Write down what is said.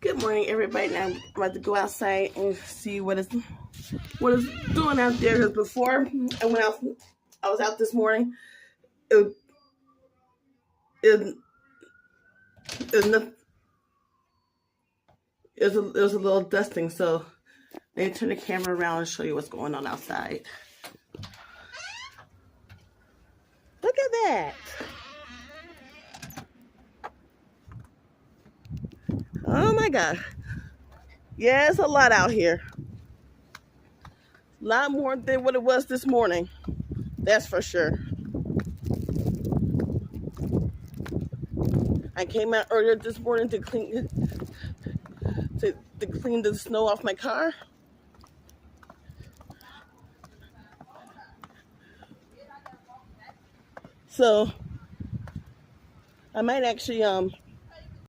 Good morning, everybody. Now I'm about to go outside and see what it's doing out there. Because before I was out this morning. It it it was, it was a little dusting, so let me turn the camera around and show you what's going on outside. Look at that! Oh my God! Yeah, it's a lot out here. A lot more than what it was this morning. That's for sure. I came out earlier this morning to clean the snow off my car. So I might actually